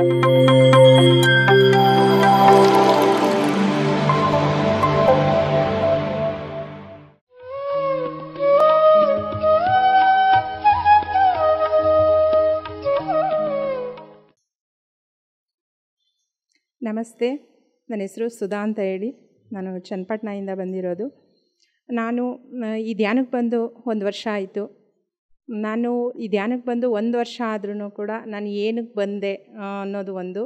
ನಮಸ್ತೆ, ನನ್ನ ಹೆಸರು ಸುಧಾ ಅಂತ ಹೇಳಿ. ನಾನು ಚನ್ನಪಟ್ಟಣದಿಂದ ಬಂದಿರೋದು. ನಾನು ಈ ಧ್ಯಾನಕ್ಕೆ ಬಂದು 1 ವರ್ಷ ಆಯಿತು. ನಾನು ಈ ಧ್ಯಾನಕ್ಕೆ ಬಂದು 1 ವರ್ಷ ಆದ್ರೂ ಕೂಡ ನಾನು ಏನಕ್ಕೆ ಬಂದೆ ಅನ್ನೋದು ಒಂದು.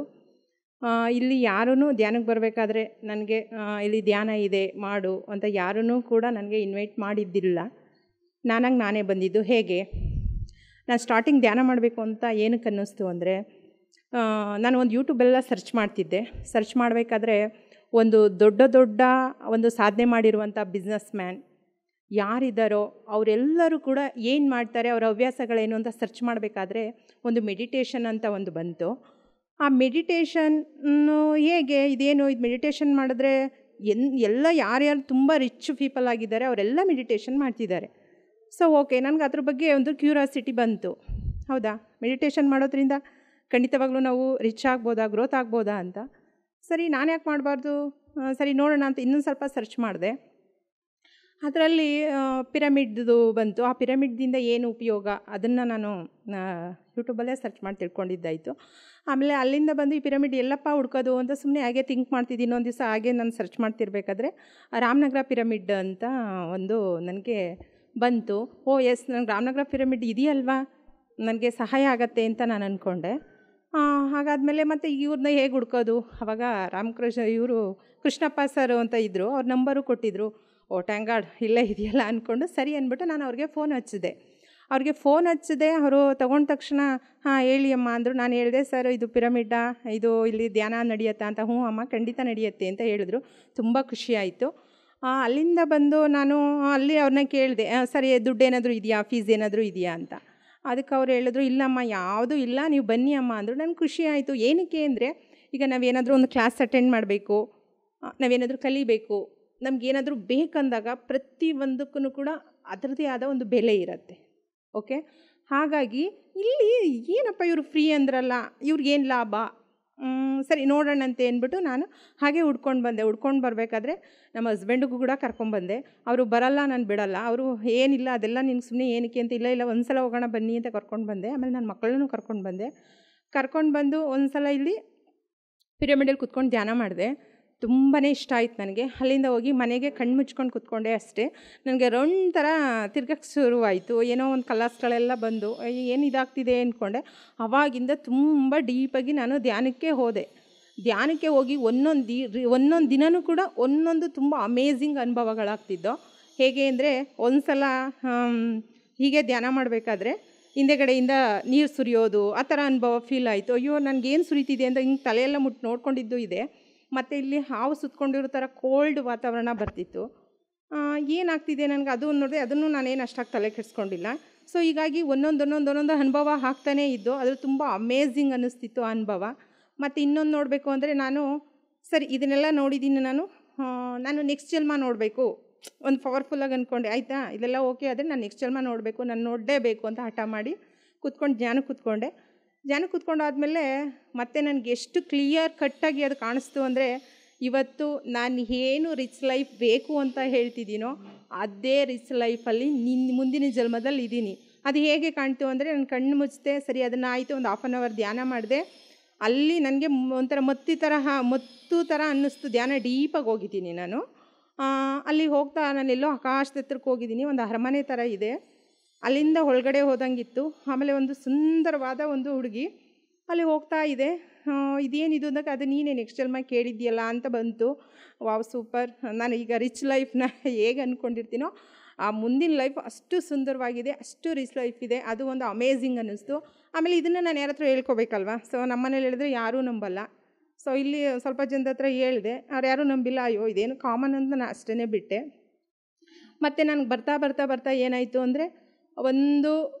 ಇಲ್ಲಿ ಯಾರೂ ಧ್ಯಾನಕ್ಕೆ ಬರಬೇಕಾದ್ರೆ ನನಗೆ ಇಲ್ಲಿ ಧ್ಯಾನ ಇದೆ ಮಾಡು ಅಂತ ಯಾರೂ ಕೂಡ ನನಗೆ ಇನ್ವೈಟ್ ಮಾಡಿದ್ದಿಲ್ಲ. ನಾನೇ ಬಂದಿದ್ದು. ಹೇಗೆ ನಾನು ಸ್ಟಾರ್ಟಿಂಗ್ ಧ್ಯಾನ ಮಾಡಬೇಕು ಅಂತ ಏನಕ್ಕೆ ಅನ್ನಿಸ್ತು ಅಂದರೆ, ನಾನು ಒಂದು ಯೂಟ್ಯೂಬೆಲ್ಲ ಸರ್ಚ್ ಮಾಡ್ತಿದ್ದೆ. ಸರ್ಚ್ ಮಾಡಬೇಕಾದ್ರೆ ಒಂದು ದೊಡ್ಡ ಒಂದು ಸಾಧನೆ ಮಾಡಿರುವಂಥ ಬಿಸ್ನೆಸ್ ಮ್ಯಾನ್ ಯಾರಿದ್ದಾರೋ ಅವರೆಲ್ಲರೂ ಕೂಡ ಏನು ಮಾಡ್ತಾರೆ, ಅವರ ಹವ್ಯಾಸಗಳೇನು ಅಂತ ಸರ್ಚ್ ಮಾಡಬೇಕಾದ್ರೆ ಒಂದು ಮೆಡಿಟೇಷನ್ ಅಂತ ಒಂದು ಬಂತು. ಆ ಮೆಡಿಟೇಷನ್ನು ಹೇಗೆ ಇದೇನು ಇದು ಮೆಡಿಟೇಷನ್ ಮಾಡಿದ್ರೆ ಎಲ್ಲ ಯಾರ್ಯಾರು ತುಂಬ ರಿಚ್ ಪೀಪಲ್ ಆಗಿದ್ದಾರೆ ಅವರೆಲ್ಲ ಮೆಡಿಟೇಷನ್ ಮಾಡ್ತಿದ್ದಾರೆ. ಸೊ ಓಕೆ, ನನಗೆ ಅದ್ರ ಬಗ್ಗೆ ಒಂದು ಕ್ಯೂರಿಯಾಸಿಟಿ ಬಂತು. ಹೌದಾ, ಮೆಡಿಟೇಷನ್ ಮಾಡೋದ್ರಿಂದ ಖಂಡಿತವಾಗ್ಲೂ ನಾವು ರಿಚ್ ಆಗ್ಬೋದಾ, ಗ್ರೋತ್ ಆಗ್ಬೋದಾ ಅಂತ. ಸರಿ, ನಾನು ಯಾಕೆ ಮಾಡಬಾರ್ದು, ಸರಿ ನೋಡೋಣ ಅಂತ ಇನ್ನೊಂದು ಸ್ವಲ್ಪ ಸರ್ಚ್ ಮಾಡಿದೆ. ಅದರಲ್ಲಿ ಪಿರಮಿಡ್ದು ಬಂತು. ಆ ಪಿರಮಿಡ್ದಿಂದ ಏನು ಉಪಯೋಗ ಅದನ್ನು ನಾನು ಯೂಟ್ಯೂಬಲ್ಲೇ ಸರ್ಚ್ ಮಾಡಿ ತಿಳ್ಕೊಂಡಿದ್ದಾಯಿತು. ಆಮೇಲೆ ಅಲ್ಲಿಂದ ಬಂದು ಈ ಪಿರಮಿಡ್ ಎಲ್ಲಪ್ಪ ಹುಡ್ಕೋದು ಅಂತ ಸುಮ್ಮನೆ ಹಾಗೆ ಥಿಂಕ್ ಮಾಡ್ತಿದ್ದೀನಿ. ಒಂದು ದಿವಸ ಹಾಗೆ ನಾನು ಸರ್ಚ್ ಮಾಡ್ತಿರ್ಬೇಕಾದ್ರೆ ರಾಮನಗರ ಪಿರಮಿಡ್ ಅಂತ ಒಂದು ನನಗೆ ಬಂತು. ಓ ಎಸ್, ನನಗೆ ರಾಮನಗರ ಪಿರಮಿಡ್ ಇದೆಯಲ್ವಾ, ನನಗೆ ಸಹಾಯ ಆಗತ್ತೆ ಅಂತ ನಾನು ಅಂದ್ಕೊಂಡೆ. ಹಾಗಾದಮೇಲೆ ಮತ್ತು ಇವ್ರನ್ನ ಹೇಗೆ ಹುಡ್ಕೋದು, ಆವಾಗ ಇವರು ಕೃಷ್ಣಪ್ಪ ಸರ್ ಅಂತ ಇದ್ದರು, ಅವ್ರ ನಂಬರು ಕೊಟ್ಟಿದ್ದರು. ಓ ಟ್ಯಾಂಕ್ ಗಾಡ್, ಇಲ್ಲೇ ಇದೆಯಲ್ಲ ಅಂದ್ಕೊಂಡು ಸರಿ ಅಂದ್ಬಿಟ್ಟು ನಾನು ಅವ್ರಿಗೆ ಫೋನ್ ಹಚ್ಚಿದೆ. ಅವರು ತೊಗೊಂಡ ತಕ್ಷಣ ಹೇಳಿ ಅಮ್ಮ ಅಂದರು. ನಾನು ಹೇಳಿದೆ, ಸರ್ ಇದು ಪಿರಮಿಡ್ಡಾ, ಇದು ಇಲ್ಲಿ ಧ್ಯಾನ ನಡೆಯುತ್ತಾ ಅಂತ. ಹ್ಞೂ ಅಮ್ಮ, ಖಂಡಿತ ನಡೆಯುತ್ತೆ ಅಂತ ಹೇಳಿದ್ರು. ತುಂಬ ಖುಷಿಯಾಯಿತು. ಅಲ್ಲಿಂದ ಬಂದು ನಾನು ಅಲ್ಲಿ ಅವ್ರನ್ನ ಕೇಳಿದೆ, ಸರಿ ದುಡ್ಡು ಏನಾದರೂ ಇದೆಯಾ, ಫೀಸ್ ಏನಾದರೂ ಇದೆಯಾ ಅಂತ. ಅದಕ್ಕೆ ಅವ್ರು ಹೇಳಿದ್ರು, ಇಲ್ಲಮ್ಮ ಯಾವುದೂ ಇಲ್ಲ, ನೀವು ಬನ್ನಿ ಅಮ್ಮ ಅಂದರು. ನನಗೆ ಖುಷಿ ಆಯಿತು. ಏನಕ್ಕೆ ಅಂದರೆ, ಈಗ ನಾವೇನಾದರೂ ಒಂದು ಕ್ಲಾಸ್ ಅಟೆಂಡ್ ಮಾಡಬೇಕು, ನಾವೇನಾದರೂ ಕಲಿಬೇಕು, ನಮಗೇನಾದರೂ ಬೇಕಂದಾಗ ಪ್ರತಿಯೊಂದಕ್ಕೂ ಕೂಡ ಅದರದ್ದೇ ಆದ ಒಂದು ಬೆಲೆ ಇರುತ್ತೆ. ಓಕೆ, ಹಾಗಾಗಿ ಇಲ್ಲಿ ಏನಪ್ಪ ಇವರು ಫ್ರೀ ಅಂದ್ರಲ್ಲ, ಇವ್ರಿಗೇನು ಲಾಭ, ಸರಿ ನೋಡೋಣ ಅಂತ ಅಂದ್ಬಿಟ್ಟು ನಾನು ಹಾಗೆ ಹುಡ್ಕೊಂಡು ಬರಬೇಕಾದ್ರೆ ನಮ್ಮ ಹಸ್ಬೆಂಡಿಗೂ ಕೂಡ ಕರ್ಕೊಂಡ್ಬಂದೆ. ಅವರು ಬರಲ್ಲ, ನಾನು ಬಿಡಲ್ಲ, ಅವರು ಏನಿಲ್ಲ ಅದೆಲ್ಲ ನಿನ್ಗೆ ಸುಮ್ಮನೆ ಏನಕ್ಕೆ ಅಂತ, ಇಲ್ಲ ಒಂದು ಸಲ ಹೋಗೋಣ ಬನ್ನಿ ಅಂತ ಕರ್ಕೊಂಡು ಬಂದೆ. ಆಮೇಲೆ ನನ್ನ ಮಕ್ಕಳನ್ನೂ ಕರ್ಕೊಂಡು ಬಂದು ಒಂದು ಸಲ ಇಲ್ಲಿ ಪಿರಮಿಡಲ್ಲಿ ಕುತ್ಕೊಂಡು ಧ್ಯಾನ ಮಾಡಿದೆ. ತುಂಬಾ ಇಷ್ಟ ಆಯ್ತು ನನಗೆ. ಅಲ್ಲಿಂದ ಹೋಗಿ ಮನೆಗೆ ಕಣ್ಣು ಮುಚ್ಕೊಂಡು ಕೂತ್ಕೊಂಡೆ ಅಷ್ಟೇ. ನನಗೆ ರೌಂಡ್ ಥರ ತಿರ್ಗಕ್ಕೆ ಶುರುವಾಯಿತು. ಏನೋ ಒಂದು ಕಲರ್ಸ್ಗಳೆಲ್ಲ ಬಂದು ಏನು ಇದಾಗ್ತಿದೆ ಅಂದ್ಕೊಂಡೆ. ಆವಾಗಿಂದ ತುಂಬ ಡೀಪಾಗಿ ನಾನು ಧ್ಯಾನಕ್ಕೆ ಹೋಗಿ ಒಂದೊಂದು ದಿನವೂ ಕೂಡ ಒಂದೊಂದು ತುಂಬ ಅಮೇಝಿಂಗ್ ಅನುಭವಗಳಾಗ್ತಿದ್ದೋ. ಹೇಗೆ ಅಂದರೆ, ಒಂದು ಸಲ ಹೀಗೆ ಧ್ಯಾನ ಮಾಡಬೇಕಾದ್ರೆ ಹಿಂದೆಗಡೆಯಿಂದ ನೀರು ಸುರಿಯೋದು, ಆ ಥರ ಅನುಭವ ಫೀಲ್ ಆಯಿತು. ಅಯ್ಯೋ ನನಗೇನು ಸುರಿತಿದೆ ಅಂತ ಹಿಂಗೆ ತಲೆಯೆಲ್ಲ ನೋಡ್ಕೊಂಡಿದ್ದು ಇದೆ. ಮತ್ತು ಇಲ್ಲಿ ಹಾವು ಸುತ್ತಕೊಂಡಿರೋ ಥರ ಕೋಲ್ಡ್ ವಾತಾವರಣ ಬರ್ತಿತ್ತು. ಏನಾಗ್ತಿದೆ ನನಗೆ ಅದು ನೋಡಿದೆ. ಅದನ್ನು ನಾನೇನು ಅಷ್ಟಾಗಿ ತಲೆ ಕೆಡಿಸ್ಕೊಂಡಿಲ್ಲ. ಸೊ ಹೀಗಾಗಿ ಒಂದೊಂದು ಅನುಭವ ಆಗ್ತಾನೇ ಇದ್ದು, ಅದು ತುಂಬ ಅಮೇಝಿಂಗ್ ಅನ್ನಿಸ್ತಿತ್ತು ಆ ಅನುಭವ. ಮತ್ತು ಇನ್ನೊಂದು ನೋಡಬೇಕು ಅಂದರೆ, ನಾನು ಸರಿ ಇದನ್ನೆಲ್ಲ ನೋಡಿದ್ದೀನಿ, ನಾನು ನೆಕ್ಸ್ಟ್ ಜನ್ಮ ನೋಡಬೇಕು, ಒಂದು ಪವರ್ಫುಲ್ಲಾಗಿ ಅಂದ್ಕೊಂಡೆ. ಆಯಿತಾ, ಇದೆಲ್ಲ ಓಕೆ ಆದರೆ ನಾನು ನೆಕ್ಸ್ಟ್ ಜನ್ಮ ನೋಡಬೇಕು, ನಾನು ನೋಡಲೇಬೇಕು ಅಂತ ಹಠ ಮಾಡಿ ಧ್ಯಾನಕ್ಕೆ ಕೂತ್ಕೊಂಡಾದಮೇಲೆ ಮತ್ತೆ ನನಗೆ ಎಷ್ಟು ಕ್ಲಿಯರ್ ಕಟ್ಟಾಗಿ ಅದು ಕಾಣಿಸ್ತು ಅಂದರೆ, ಇವತ್ತು ನಾನು ಏನು ರಿಚ್ ಲೈಫ್ ಬೇಕು ಅಂತ ಹೇಳ್ತಿದ್ದೀನೋ ಅದೇ ರಿಚ್ ಲೈಫಲ್ಲಿ ಮುಂದಿನ ಜನ್ಮದಲ್ಲಿ ಇದ್ದೀನಿ. ಅದು ಹೇಗೆ ಕಾಣ್ತು ಅಂದರೆ, ನಾನು ಕಣ್ಣು ಮುಚ್ಚಿದೆ, ಸರಿ ಅದನ್ನು ಆಯಿತು, ಒಂದು 1/2 hour ಧ್ಯಾನ ಮಾಡಿದೆ. ಅಲ್ಲಿ ನನಗೆ ಒಂಥರ ಮತ್ತು ಥರ ಅನ್ನಿಸ್ತು. ಧ್ಯಾನ ಡೀಪಾಗಿ ಹೋಗಿದ್ದೀನಿ ನಾನು. ಅಲ್ಲಿ ಹೋಗ್ತಾ ನಾನೆಲ್ಲೋ ಆಕಾಶದ ಹತ್ರಕ್ಕೆ ಹೋಗಿದ್ದೀನಿ. ಒಂದು ಅರಮನೆ ಥರ ಇದೆ, ಅಲ್ಲಿಂದ ಒಳಗಡೆ ಹೋದಂಗಿತ್ತು. ಆಮೇಲೆ ಒಂದು ಸುಂದರವಾದ ಒಂದು ಹುಡುಗಿ ಅಲ್ಲಿ ಹೋಗ್ತಾ ಇದೆ. ಇದೇನಿದು ಅಂದಾಗ, ಅದು ನೀನೇ ನೆಕ್ಸ್ಟ್ ಜನ್ಮ ಕೇಳಿದ್ಯಲ್ಲ ಅಂತ ಬಂತು. Wow super. ನಾನು ಈಗ ರಿಚ್ ಲೈಫ್ನ ಹೇಗೆ ಅಂದ್ಕೊಂಡಿರ್ತೀನೋ ಆ ಮುಂದಿನ ಲೈಫ್ ಅಷ್ಟು ಸುಂದರವಾಗಿದೆ, ಅಷ್ಟು ರಿಚ್ ಲೈಫ್ ಇದೆ. ಅದು ಒಂದು ಅಮೇಝಿಂಗ್ ಅನ್ನಿಸ್ತು. ಆಮೇಲೆ ಇದನ್ನು ನಾನು ಯಾರ ಹತ್ರ ಹೇಳ್ಕೊಬೇಕಲ್ವ. ಸೊ ನಮ್ಮನೇಲಿ ಹೇಳಿದ್ರೆ ಯಾರೂ ನಂಬಲ್ಲ. ಸೊ ಇಲ್ಲಿ ಸ್ವಲ್ಪ ಜನದ ಹತ್ರ ಹೇಳಿದೆ, ಅವ್ರು ಯಾರೂ ನಂಬಿಲ್ಲ. ಅಯ್ಯೋ ಇದೇನು ಕಾಮನ್ ಅಂತ ನಾನು ಅಷ್ಟೇ ಬಿಟ್ಟೆ. ಮತ್ತು ನನಗೆ ಬರ್ತಾ ಏನಾಯಿತು ಅಂದರೆ, ಒಂದು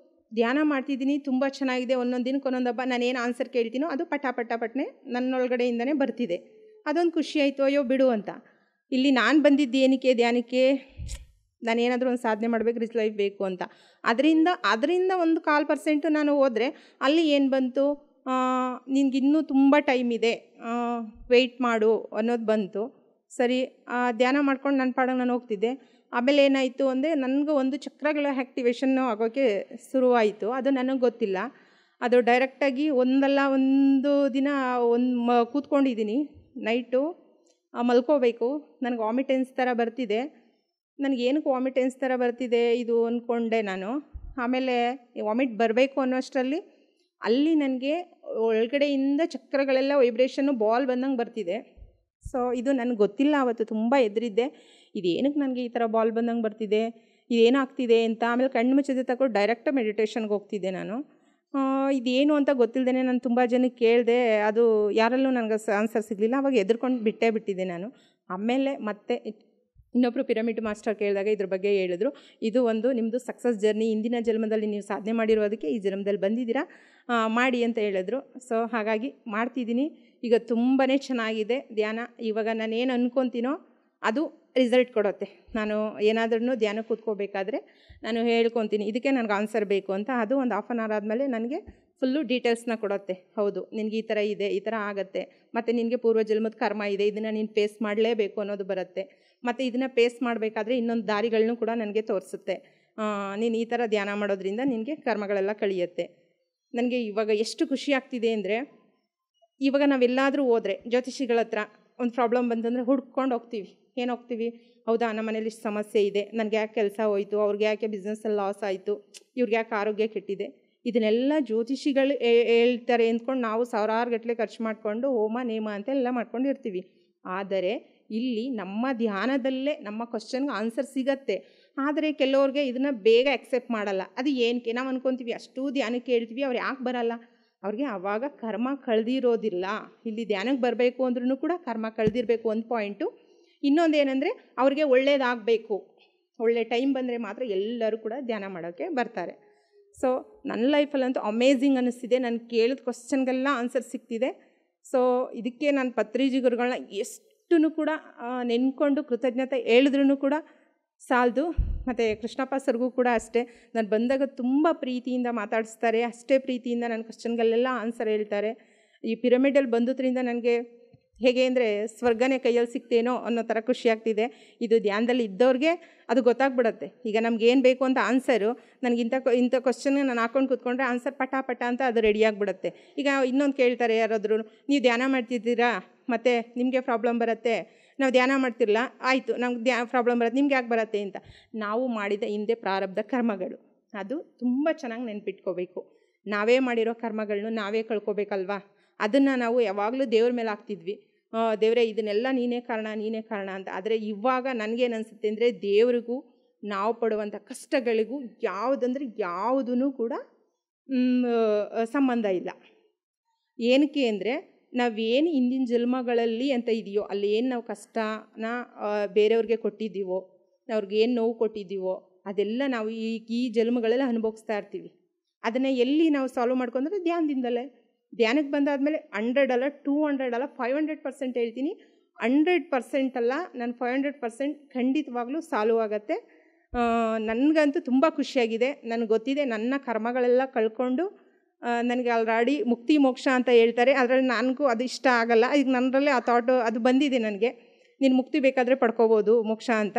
ಧ್ಯಾನ ಮಾಡ್ತಿದ್ದೀನಿ, ತುಂಬ ಚೆನ್ನಾಗಿದೆ. ಒಂದೊಂದು ದಿನಕ್ಕೆ ಒಂದೊಂದು ಹಬ್ಬ ನಾನೇನು ಆನ್ಸರ್ ಕೇಳ್ತೀನೋ ಅದು ಪಟನೆ ನನ್ನೊಳಗಡೆಯಿಂದನೇ ಬರ್ತಿದೆ. ಅದೊಂದು ಖುಷಿ ಆಯಿತು. ಅಯ್ಯೋ ಬಿಡು ಅಂತ. ಇಲ್ಲಿ ನಾನು ಬಂದಿದ್ದು ಏನಕ್ಕೆ ಧ್ಯಾನಕ್ಕೆ, ನಾನೇನಾದರೂ ಒಂದು ಸಾಧನೆ ಮಾಡಬೇಕು, ರಿಚ್ ಲೈಫ್ ಬೇಕು ಅಂತ. ಅದರಿಂದ ಒಂದು 1/4% ನಾನು ಹೋದರೆ ಅಲ್ಲಿ ಏನು ಬಂತು, ನಿನಗಿನ್ನೂ ತುಂಬ ಟೈಮ್ ಇದೆ, ವೆಯ್ಟ್ ಮಾಡು ಅನ್ನೋದು ಬಂತು. ಸರಿ, ಧ್ಯಾನ ಮಾಡ್ಕೊಂಡು ನನ್ನ ಪಾಡಿಗೆ ನಾನು ಹೋಗ್ತಿದ್ದೆ. ಆಮೇಲೆ ಏನಾಯಿತು ಅಂದರೆ ನನಗೆ ಒಂದು ಚಕ್ರಗಳ ಆ್ಯಕ್ಟಿವೇಶನ್ನು ಆಗೋಕ್ಕೆ ಶುರುವಾಯಿತು. ಅದು ನನಗೆ ಗೊತ್ತಿಲ್ಲ. ಅದು ಡೈರೆಕ್ಟಾಗಿ ಒಂದಲ್ಲ ಒಂದು ದಿನ ಕೂತ್ಕೊಂಡಿದ್ದೀನಿ. ನೈಟು ಮಲ್ಕೋಬೇಕು. ನನಗೆ ವಾಮಿಟೆನ್ಸ್ ಥರ ಬರ್ತಿದೆ. ನನಗೇನಕ್ಕೆ ವಾಮಿಟೆನ್ಸ್ ಥರ ಬರ್ತಿದೆ ಇದು ಅಂದ್ಕೊಂಡೆ ನಾನು. ಆಮೇಲೆ ವಾಮಿಟ್ ಬರಬೇಕು ಅನ್ನೋಷ್ಟರಲ್ಲಿ ಅಲ್ಲಿ ನನಗೆ ಒಳಗಡೆಯಿಂದ ಚಕ್ರಗಳೆಲ್ಲ ವೈಬ್ರೇಷನ್ನು ಬಾಲ್ ಬಂದಂಗೆ ಬರ್ತಿದೆ. ಸೊ ಇದು ನನಗೆ ಗೊತ್ತಿಲ್ಲ. ಆವತ್ತು ತುಂಬ ಹೆದರಿದ್ದೆ, ಇದೇನಕ್ಕೆ ನನಗೆ ಈ ಥರ ಬಾಲ್ ಬಂದಂಗೆ ಬರ್ತಿದೆ, ಇದೇನಾಗ್ತಿದೆ ಅಂತ. ಆಮೇಲೆ ಕಣ್ಣು ಮುಚ್ಚಿದ ತಗೊಂಡು ಡೈರೆಕ್ಟ್ ಮೆಡಿಟೇಷನ್ಗೆ ಹೋಗ್ತಿದ್ದೆ ನಾನು. ಇದೇನು ಅಂತ ಗೊತ್ತಿಲ್ಲದೇ ನಾನು ತುಂಬ ಜನಕ್ಕೆ ಕೇಳಿದೆ, ಅದು ಯಾರಲ್ಲೂ ನನಗೆ ಆನ್ಸರ್ ಸಿಗಲಿಲ್ಲ. ಆವಾಗ ಹೆದರ್ಕೊಂಡು ಬಿಟ್ಟಿದ್ದೆ ನಾನು. ಆಮೇಲೆ ಮತ್ತೆ ಇನ್ನೊಬ್ಬರು ಪಿರಮಿಡ್ ಮಾಸ್ಟರ್ ಕೇಳಿದಾಗ ಇದ್ರ ಬಗ್ಗೆ ಹೇಳಿದ್ರು, ಇದು ಒಂದು ನಿಮ್ಮದು ಸಕ್ಸಸ್ ಜರ್ನಿ, ಹಿಂದಿನ ಜನ್ಮದಲ್ಲಿ ನೀವು ಸಾಧನೆ ಮಾಡಿರೋದಕ್ಕೆ ಈ ಜನ್ಮದಲ್ಲಿ ಬಂದಿದ್ದೀರಾ, ಮಾಡಿ ಅಂತ ಹೇಳಿದ್ರು. ಸೊ ಹಾಗಾಗಿ ಮಾಡ್ತಿದ್ದೀನಿ. ಈಗ ತುಂಬಾ ಚೆನ್ನಾಗಿದೆ ಧ್ಯಾನ. ಇವಾಗ ನಾನು ಏನು ಅಂದ್ಕೊತೀನೋ ಅದು ರಿಸಲ್ಟ್ ಕೊಡುತ್ತೆ. ನಾನು ಏನಾದ್ರೂ ಧ್ಯಾನ ಕೂತ್ಕೋಬೇಕಾದ್ರೆ ನಾನು ಹೇಳ್ಕೊತೀನಿ, ಇದಕ್ಕೆ ನನಗೆ ಆನ್ಸರ್ ಬೇಕು ಅಂತ. ಅದು ಒಂದು ಹಾಫ್ ಆನ್ ಅವರ್ ಆದಮೇಲೆ ನನಗೆ ಫುಲ್ಲು ಡೀಟೇಲ್ಸ್ನ ಕೊಡುತ್ತೆ. ಹೌದು, ನಿನಗೆ ಈ ಥರ ಇದೆ, ಈ ಥರ ಆಗುತ್ತೆ, ಮತ್ತು ನಿನಗೆ ಪೂರ್ವಜನ್ಮದ ಕರ್ಮ ಇದೆ, ಇದನ್ನು ನೀನು ಫೇಸ್ ಮಾಡಲೇಬೇಕು ಅನ್ನೋದು ಬರುತ್ತೆ. ಮತ್ತು ಇದನ್ನು ಫೇಸ್ ಮಾಡಬೇಕಾದ್ರೆ ಇನ್ನೊಂದು ದಾರಿಗಳನ್ನೂ ಕೂಡ ನನಗೆ ತೋರಿಸುತ್ತೆ. ನೀನು ಈ ಥರ ಧ್ಯಾನ ಮಾಡೋದ್ರಿಂದ ನಿನಗೆ ಕರ್ಮಗಳೆಲ್ಲ ಕಳಿಯುತ್ತೆ. ನನಗೆ ಇವಾಗ ಎಷ್ಟು ಖುಷಿ ಆಗ್ತಿದೆ ಅಂದರೆ, ಇವಾಗ ನಾವೆಲ್ಲಾದರೂ ಹೋದರೆ ಜ್ಯೋತಿಷಿಗಳ ಹತ್ರ ಒಂದು ಪ್ರಾಬ್ಲಮ್ ಬಂತಂದರೆ ಹುಡ್ಕೊಂಡು ಹೋಗ್ತೀವಿ. ಏನು ಹೋಗ್ತೀವಿ, ಹೌದಾ ನಮ್ಮ ಮನೇಲಿ ಇಷ್ಟು ಸಮಸ್ಯೆ ಇದೆ, ನನಗೆ ಯಾಕೆ ಕೆಲಸ ಹೋಯಿತು, ಅವ್ರಿಗೆ ಯಾಕೆ ಬಿಸ್ನೆಸ್ಸಲ್ಲಿ ಲಾಸ್ ಆಯಿತು, ಇವ್ರಿಗೆ ಯಾಕೆ ಆರೋಗ್ಯ ಕೆಟ್ಟಿದೆ, ಇದನ್ನೆಲ್ಲ ಜ್ಯೋತಿಷಿಗಳು ಹೇಳ್ತಾರೆ ಅಂದ್ಕೊಂಡು ನಾವು ಸಾವಿರಾರು ಗಟ್ಟಲೆ ಖರ್ಚು ಮಾಡಿಕೊಂಡು ಹೋಮ ನೇಮ ಅಂತೆಲ್ಲ ಮಾಡ್ಕೊಂಡು ಇರ್ತೀವಿ. ಆದರೆ ಇಲ್ಲಿ ನಮ್ಮ ಧ್ಯಾನದಲ್ಲೇ ನಮ್ಮ ಕ್ವಶನ್ಗೆ ಆನ್ಸರ್ ಸಿಗತ್ತೆ. ಆದರೆ ಕೆಲವ್ರಿಗೆ ಇದನ್ನು ಬೇಗ ಅಕ್ಸೆಪ್ಟ್ ಮಾಡಲ್ಲ. ಅದು ಏನಕ್ಕೆ ನಾವು ಅಂದ್ಕೊತೀವಿ, ಅಷ್ಟು ಧ್ಯಾನಕ್ಕೆ ಹೇಳ್ತೀವಿ, ಅವ್ರು ಯಾಕೆ ಬರಲ್ಲ, ಅವ್ರಿಗೆ ಆವಾಗ ಕರ್ಮ ಕಳೆದಿರೋದಿಲ್ಲ. ಇಲ್ಲಿ ಧ್ಯಾನಕ್ಕೆ ಬರಬೇಕು ಅಂದ್ರೂ ಕೂಡ ಕರ್ಮ ಕಳೆದಿರಬೇಕು ಒಂದು ಪಾಯಿಂಟು. ಇನ್ನೊಂದು ಏನಂದರೆ ಅವ್ರಿಗೆ ಒಳ್ಳೇದಾಗಬೇಕು, ಒಳ್ಳೆ ಟೈಮ್ ಬಂದರೆ ಮಾತ್ರ ಎಲ್ಲರೂ ಕೂಡ ಧ್ಯಾನ ಮಾಡೋಕ್ಕೆ ಬರ್ತಾರೆ. ಸೊ ನನ್ನ ಲೈಫಲ್ಲಂತೂ ಅಮೇಝಿಂಗ್ ಅನ್ನಿಸ್ತಿದೆ. ನಾನು ಕೇಳಿದ ಕ್ವಶನ್ಗೆಲ್ಲ ಆನ್ಸರ್ ಸಿಗ್ತಿದೆ. ಸೊ ಇದಕ್ಕೆ ನಾನು ಪತ್ರಿಜಿ ಗುರುಗಳನ್ನ ಎಷ್ಟು ಕೂಡ ನೆನ್ಕೊಂಡು ಕೃತಜ್ಞತೆ ಹೇಳಿದ್ರೂ ಕೂಡ ಸಾಲದು. ಮತ್ತು ಕೃಷ್ಣಪ್ಪ ಸರ್ಗೂ ಕೂಡ ಅಷ್ಟೇ, ನಾನು ಬಂದಾಗ ತುಂಬ ಪ್ರೀತಿಯಿಂದ ಮಾತಾಡಿಸ್ತಾರೆ. ಅಷ್ಟೇ ಪ್ರೀತಿಯಿಂದ ನನ್ನ ಕ್ವಶನ್ಗಳೆಲ್ಲ ಆನ್ಸರ್ ಹೇಳ್ತಾರೆ. ಈ ಪಿರಮಿಡಲ್ಲಿ ಬಂದದ್ರಿಂದ ನನಗೆ ಹೇಗೆ ಅಂದರೆ ಸ್ವರ್ಗನೇ ಕೈಯಲ್ಲಿ ಸಿಗ್ತೇನೋ ಅನ್ನೋ ಥರ ಖುಷಿಯಾಗ್ತಿದೆ. ಇದು ಧ್ಯಾನದಲ್ಲಿ ಇದ್ದವ್ರಿಗೆ ಅದು ಗೊತ್ತಾಗ್ಬಿಡುತ್ತೆ. ಈಗ ನಮ್ಗೆ ಏನು ಬೇಕು ಅಂತ ಆನ್ಸರು ನನಗೆ ಇಂಥ ಕ್ವಶನ್ಗೆ ನಾನು ಹಾಕೊಂಡು ಕೂತ್ಕೊಂಡ್ರೆ ಆನ್ಸರ್ ಪಟ ಅಂತ ಅದು ರೆಡಿಯಾಗಿಬಿಡುತ್ತೆ. ಈಗ ಇನ್ನೊಂದು ಕೇಳ್ತಾರೆ ಯಾರಾದರೂ, ನೀವು ಧ್ಯಾನ ಮಾಡ್ತಿದ್ದೀರಾ ಮತ್ತು ನಿಮಗೆ ಪ್ರಾಬ್ಲಮ್ ಬರುತ್ತೆ, ನಾವು ಧ್ಯಾನ ಮಾಡ್ತಿರಲ್ಲ, ಆಯಿತು ನಮ್ಗೆ ಪ್ರಾಬ್ಲಮ್ ಬರುತ್ತೆ, ನಿಮ್ಗೆ ಯಾಕೆ ಬರುತ್ತೆ ಅಂತ. ನಾವು ಮಾಡಿದ ಹಿಂದೆ ಪ್ರಾರಬ್ಧ ಕರ್ಮಗಳು, ಅದು ತುಂಬ ಚೆನ್ನಾಗಿ ನೆನ್ಪಿಟ್ಕೋಬೇಕು. ನಾವೇ ಮಾಡಿರೋ ಕರ್ಮಗಳನ್ನ ನಾವೇ ಕಳ್ಕೊಬೇಕಲ್ವಾ. ಅದನ್ನು ನಾವು ಯಾವಾಗಲೂ ದೇವ್ರ ಮೇಲೆ ಹಾಕ್ತಿದ್ವಿ, ದೇವರೇ ಇದನ್ನೆಲ್ಲ ನೀನೇ ಕಾರಣ ಅಂತ. ಆದರೆ ಇವಾಗ ನನಗೇನು ಅನಿಸುತ್ತೆ ಅಂದರೆ, ದೇವ್ರಿಗೂ ನಾವು ಪಡುವಂಥ ಕಷ್ಟಗಳಿಗೂ ಯಾವುದೂ ಕೂಡ ಸಂಬಂಧ ಇಲ್ಲ. ಏನಕ್ಕೆ ಅಂದರೆ, ನಾವೇನು ಹಿಂದಿನ ಜನ್ಮಗಳಲ್ಲಿ ಅಂತ ಇದೆಯೋ ಅಲ್ಲಿ ಏನು ನಾವು ಕಷ್ಟನ ಬೇರೆಯವ್ರಿಗೆ ಕೊಟ್ಟಿದ್ದೀವೋ, ಅವ್ರಿಗೆ ಏನು ನೋವು ಕೊಟ್ಟಿದ್ದೀವೋ ಅದೆಲ್ಲ ನಾವು ಈ ಜನ್ಮಗಳೆಲ್ಲ ಅನುಭವಿಸ್ತಾ ಇರ್ತೀವಿ. ಅದನ್ನು ಎಲ್ಲಿ ನಾವು ಸಾಲ್ವ್ ಮಾಡ್ಕೊಂಡ್ರೆ ಧ್ಯಾನದಿಂದಲೇ. ಧ್ಯಾನಕ್ಕೆ ಬಂದಾದಮೇಲೆ 100 ಅಲ್ಲ, 200 ಅಲ್ಲ, 500% ಹೇಳ್ತೀನಿ. 100% ಅಲ್ಲ, ನಾನು 500% ಖಂಡಿತವಾಗ್ಲೂ ಸಾಲ್ವ್ ಆಗುತ್ತೆ. ನನಗಂತೂ ತುಂಬ ಖುಷಿಯಾಗಿದೆ. ನನಗೆ ಗೊತ್ತಿದೆ ನನ್ನ ಕರ್ಮಗಳೆಲ್ಲ ಕಳ್ಕೊಂಡು ನನಗೆ ಆಲ್ರೆಡಿ ಮುಕ್ತಿ ಮೋಕ್ಷ ಅಂತ ಹೇಳ್ತಾರೆ. ಅದರಲ್ಲಿ ನನಗೂ ಅದು ಇಷ್ಟ ಆಗಲ್ಲ. ಈಗ ನನ್ನರಲ್ಲೇ ಆ ಥಾಟು ಅದು ಬಂದಿದೆ ನನಗೆ, ನೀನು ಮುಕ್ತಿ ಬೇಕಾದರೆ ಪಡ್ಕೋಬೋದು ಮೋಕ್ಷ ಅಂತ.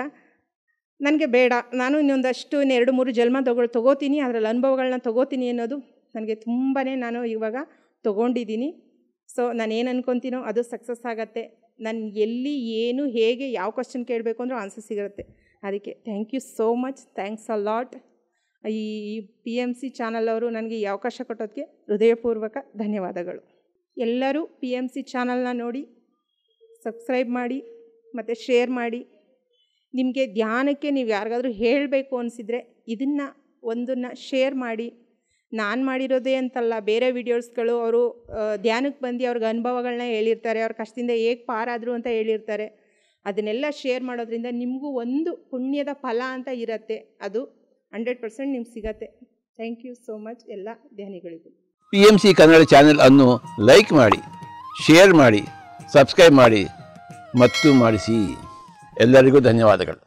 ನನಗೆ ಬೇಡ, ನಾನು ಇನ್ನೊಂದಷ್ಟು 2-3 ಜನ್ಮ ತೊಗೋತೀನಿ, ಅದರಲ್ಲಿ ಅನುಭವಗಳನ್ನ ತೊಗೋತೀನಿ ಅನ್ನೋದು ನನಗೆ ತುಂಬಾ ನಾನು ಇವಾಗ ತೊಗೊಂಡಿದ್ದೀನಿ. ಸೊ ನಾನೇನು ಅನ್ಕೊತೀನೋ ಅದು ಸಕ್ಸಸ್ ಆಗುತ್ತೆ. ನಾನು ಎಲ್ಲಿ ಏನು ಹೇಗೆ ಯಾವ ಕ್ವಶನ್ ಕೇಳಬೇಕು ಅಂದರೂ ಆನ್ಸರ್ ಸಿಗುತ್ತೆ. ಅದಕ್ಕೆ thank you so much, thanks a lot. ಈ PMC ಚಾನಲ್ ಅವರು ನನಗೆ ಈ ಅವಕಾಶ ಕೊಟ್ಟೋದಕ್ಕೆ ಹೃದಯಪೂರ್ವಕ ಧನ್ಯವಾದಗಳು. ಎಲ್ಲರೂ PMC ಚಾನಲ್ನ ನೋಡಿ ಸಬ್ಸ್ಕ್ರೈಬ್ ಮಾಡಿ ಮತ್ತು ಶೇರ್ ಮಾಡಿ. ನಿಮಗೆ ಧ್ಯಾನಕ್ಕೆ ನೀವು ಯಾರಿಗಾದರೂ ಹೇಳಬೇಕು ಅನಿಸಿದರೆ ಒಂದನ್ನು ಶೇರ್ ಮಾಡಿ. ನಾನು ಮಾಡಿರೋದೇ ಅಂತಲ್ಲ, ಬೇರೆ ವೀಡಿಯೋಸ್ಗಳು ಅವರು ಧ್ಯಾನಕ್ಕೆ ಬಂದು ಅವ್ರಿಗೆ ಅನುಭವಗಳನ್ನ ಹೇಳಿರ್ತಾರೆ, ಅವ್ರ ಕಷ್ಟದಿಂದ ಹೇಗೆ ಪಾರಾದರು ಅಂತ ಹೇಳಿರ್ತಾರೆ. ಅದನ್ನೆಲ್ಲ ಶೇರ್ ಮಾಡೋದ್ರಿಂದ ನಿಮಗೂ ಒಂದು ಪುಣ್ಯದ ಫಲ ಅಂತ ಇರುತ್ತೆ, ಅದು 100% ನಿಮ್ಗೆ ಸಿಗತ್ತೆ. ಥ್ಯಾಂಕ್ ಯು ಸೋ ಮಚ್ ಎಲ್ಲ ಧ್ಯಾನಿಗಳಿಗೂ. PMC ಕನ್ನಡ ಚಾನೆಲ್ ಅನ್ನು ಲೈಕ್ ಮಾಡಿ, ಶೇರ್ ಮಾಡಿ, ಸಬ್ಸ್ಕ್ರೈಬ್ ಮಾಡಿ ಮತ್ತು ಮಾಡಿಸಿ. ಎಲ್ಲರಿಗೂ ಧನ್ಯವಾದಗಳು.